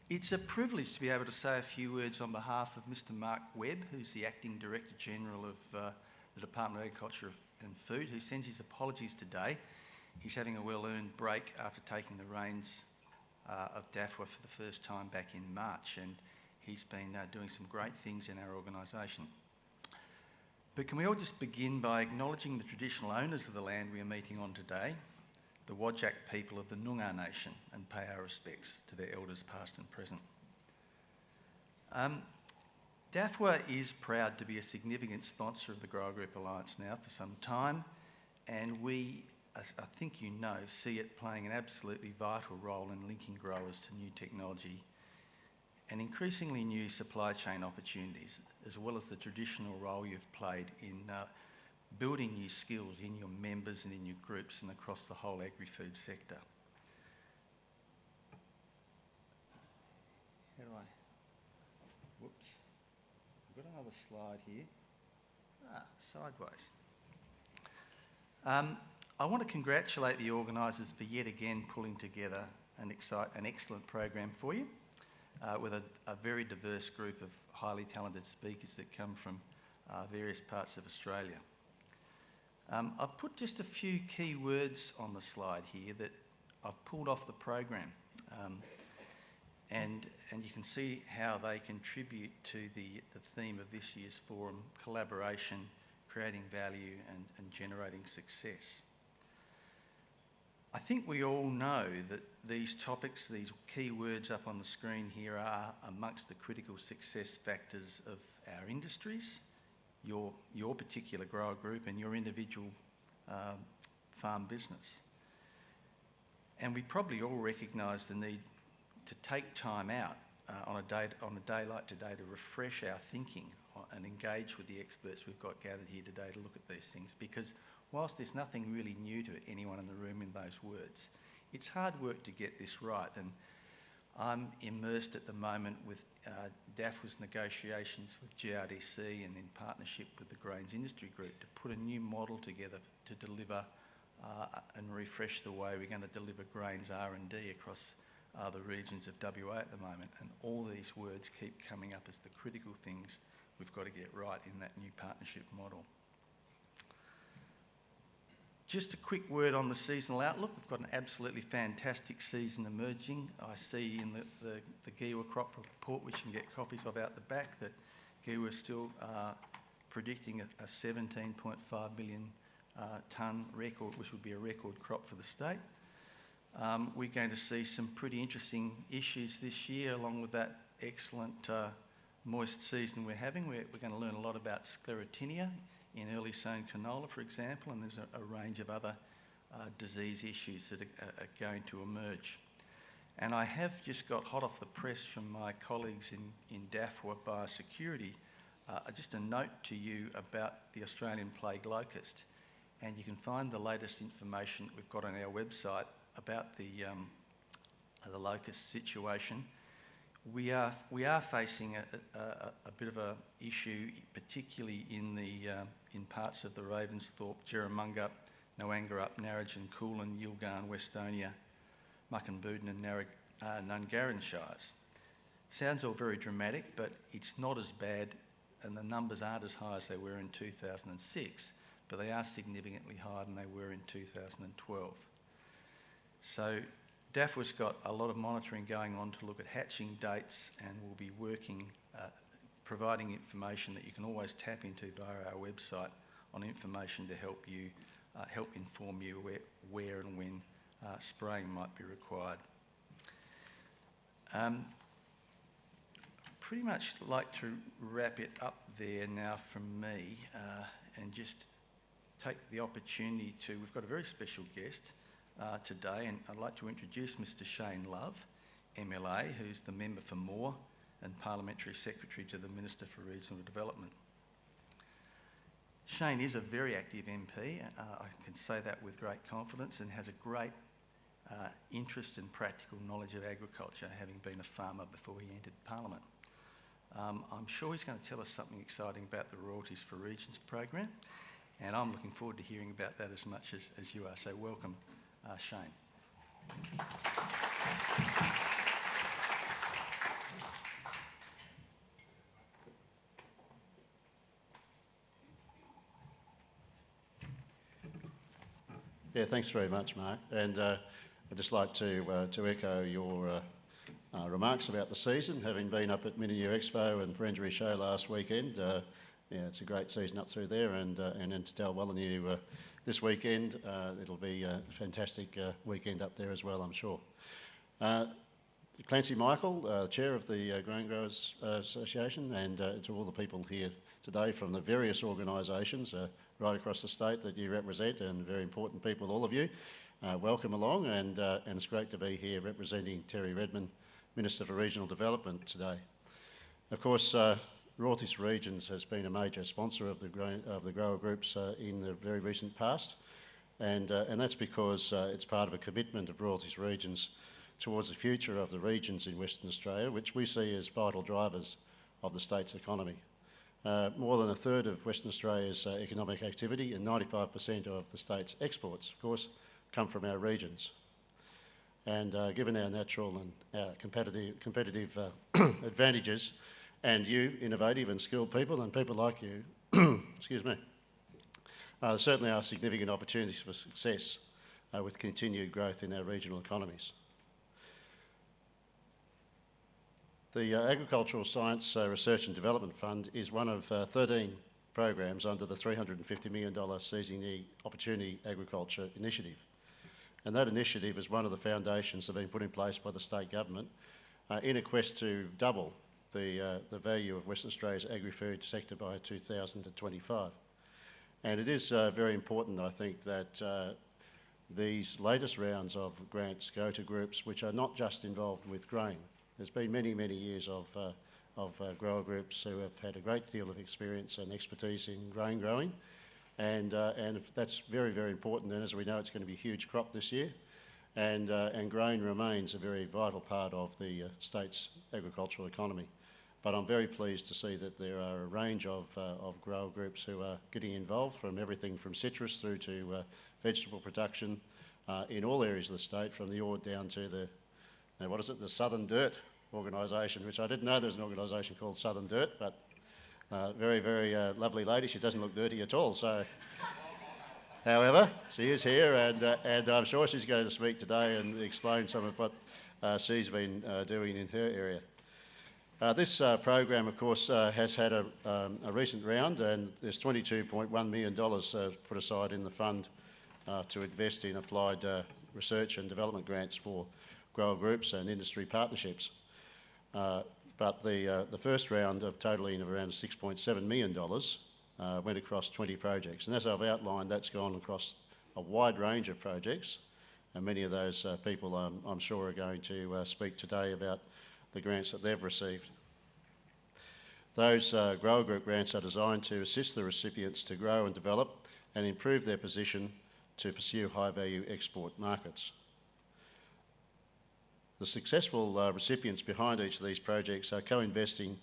It's a privilege to be able to say a few words on behalf of Mr. Mark Webb, who's the Acting Director General of the Department of Agriculture and Food, who sends his apologies today. He's having a well-earned break after taking the reins of DAFWA for the first time back in March, and he's been doing some great things in our organisation. But can we all just begin by acknowledging the traditional owners of the land we are meeting on today, the Whadjuk people of the Noongar Nation, and pay our respects to their elders past and present. DAFWA is proud to be a significant sponsor of the Grower Group Alliance now for some time, and we, as I think you know, see it playing an absolutely vital role in linking growers to new technology and increasingly new supply chain opportunities, as well as the traditional role you've played in building new skills in your members and in your groups and across the whole agri-food sector. How do I... Whoops. I've got another slide here. Sideways. I want to congratulate the organisers for yet again pulling together an excellent program for you with a very diverse group of highly talented speakers that come from various parts of Australia. I've put just a few key words on the slide here that I've pulled off the program, and you can see how they contribute to the theme of this year's forum: collaboration, creating value and generating success. I think we all know that these topics, these key words up on the screen here, are amongst the critical success factors of our industries, your particular grower group and your individual farm business. And we probably all recognise the need to take time out on a day like today to refresh our thinking and engage with the experts we've got gathered here today to look at these things, because whilst there's nothing really new to anyone in the room in those words, it's hard work to get this right. And I'm immersed at the moment with DAFWA's negotiations with GRDC and in partnership with the Grains Industry Group to put a new model together to deliver and refresh the way we're going to deliver grains R&D across the regions of WA at the moment. And all these words keep coming up as the critical things we've got to get right in that new partnership model. Just a quick word on the seasonal outlook. We've got an absolutely fantastic season emerging. I see in the GIWA crop report, which you can get copies of out the back, that GIWA is still predicting a 17.5 million tonne record, which would be a record crop for the state. We're going to see some pretty interesting issues this year, along with that excellent moist season we're having. We're going to learn a lot about sclerotinia in early sown canola, for example, and there's a range of other disease issues that are going to emerge. And I have just got hot off the press from my colleagues in DAFWA Biosecurity, just a note to you about the Australian plague locust. And you can find the latest information that we've got on our website about the locust situation. We are facing a bit of a issue, particularly in parts of the Ravensthorpe, Jerramungup, Noangarup, Narrogin, Coolin, Yilgarn, Westonia, Muckenbudin and Nungarran shires. Sounds all very dramatic, but it's not as bad, and the numbers aren't as high as they were in 2006, but they are significantly higher than they were in 2012. So DAFWA's got a lot of monitoring going on to look at hatching dates, and we'll be working, providing information that you can always tap into via our website on information to help you, help inform you where and when spraying might be required. Pretty much like to wrap it up there now from me, and just take the opportunity to, we've got a very special guest today, and I'd like to introduce Mr. Shane Love, MLA, who's the Member for Moore and Parliamentary Secretary to the Minister for Regional Development. Shane is a very active MP, I can say that with great confidence, and has a great interest and practical knowledge of agriculture, having been a farmer before he entered Parliament. I'm sure he's going to tell us something exciting about the Royalties for Regions program, and I'm looking forward to hearing about that as much as you are. So welcome, Shane. Yeah, thanks very much, Mark. And I'd just like to echo your remarks about the season. Having been up at Mini Expo and Brendary Show last weekend, yeah, it's a great season up through there, and into Dalwallinu this weekend. It'll be a fantastic weekend up there as well, I'm sure. Clancy Michael, Chair of the Grain Growers Association, and to all the people here today from the various organisations right across the state that you represent, and very important people, all of you. Welcome along, and it's great to be here representing Terry Redmond, Minister for Regional Development today. Of course, Royalties Regions has been a major sponsor of the grower groups in the very recent past, and that's because it's part of a commitment of Royalties Regions towards the future of the regions in Western Australia, which we see as vital drivers of the state's economy. More than a third of Western Australia's economic activity and 95% of the state's exports, of course, come from our regions. And given our natural and our competitive advantages, and you, innovative and skilled people, and people like you, excuse me, there certainly are significant opportunities for success with continued growth in our regional economies. The Agricultural Science Research and Development Fund is one of 13 programs under the $350 million Seizing the Opportunity Agriculture Initiative. And that initiative is one of the foundations that have been put in place by the state government in a quest to double the value of Western Australia's agri-food sector by 2025. And it is very important, I think, that these latest rounds of grants go to groups which are not just involved with grain. There's been many, many years of grower groups who have had a great deal of experience and expertise in grain growing, and that's very, very important. And as we know, it's going to be a huge crop this year, and grain remains a very vital part of the state's agricultural economy. But I'm very pleased to see that there are a range of grower groups who are getting involved, from everything from citrus through to vegetable production in all areas of the state, from the Ord down to the the Southern Dirt organisation, which I didn't know there was an organisation called Southern Dirt, but very, very lovely lady. She doesn't look dirty at all. So, however, she is here, and I'm sure she's going to speak today and explain some of what she's been doing in her area. This program, of course, has had a recent round, and there's $22.1 million put aside in the fund to invest in applied research and development grants for grower groups and industry partnerships. But the first round of totalling of around $6.7 million went across 20 projects. And as I've outlined, that's gone across a wide range of projects, and many of those people I'm sure are going to speak today about the grants that they've received. Those grower group grants are designed to assist the recipients to grow and develop and improve their position to pursue high-value export markets. The successful recipients behind each of these projects are co-investing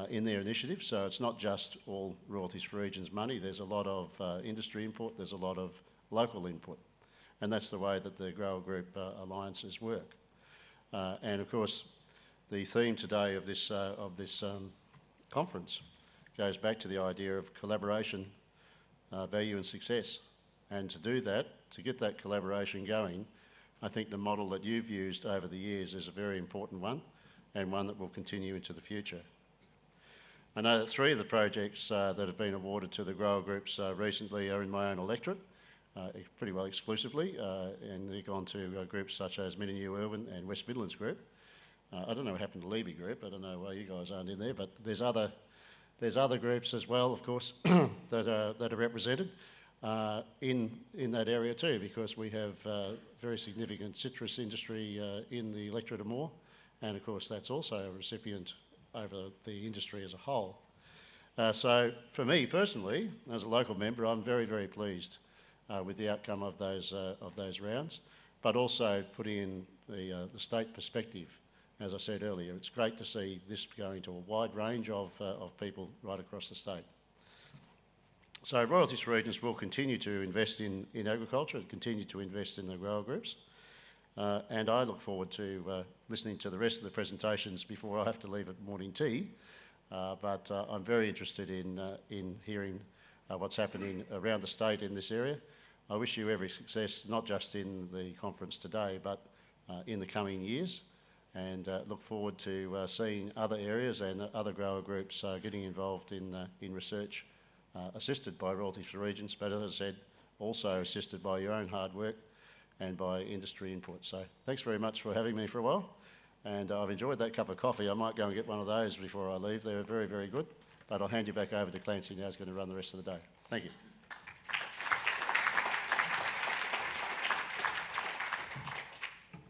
in their initiatives, so it's not just all Royalties for Regions money. There's a lot of industry input, there's a lot of local input, and that's the way that the grower group alliances work. And of course, the theme today of this conference goes back to the idea of collaboration, value and success. And to do that, to get that collaboration going, I think the model that you've used over the years is a very important one, and one that will continue into the future. I know that 3 of the projects that have been awarded to the grower groups recently are in my own electorate, pretty well exclusively, and they've gone to groups such as Mini Urban and West Midlands Group. I don't know what happened to Levy Group. I don't know why you guys aren't in there, but there's other groups as well, of course, that are represented in that area too, because we have very significant citrus industry in the electorate of Moore, and of course that's also a recipient over the industry as a whole. So for me personally, as a local member, I'm very, very pleased with the outcome of those rounds, but also putting in the state perspective. As I said earlier, it's great to see this going to a wide range of people right across the state. So Royalties for Regions will continue to invest in agriculture, continue to invest in the grower groups, and I look forward to listening to the rest of the presentations before I have to leave at morning tea. But I'm very interested in hearing what's happening around the state in this area. I wish you every success, not just in the conference today, but in the coming years, and look forward to seeing other areas and other grower groups getting involved in research, assisted by Royalties for Regions, but as I said, also assisted by your own hard work and by industry input. So thanks very much for having me for a while, and I've enjoyed that cup of coffee. I might go and get one of those before I leave. They're very, very good, but I'll hand you back over to Clancy now, who's going to run the rest of the day. Thank you.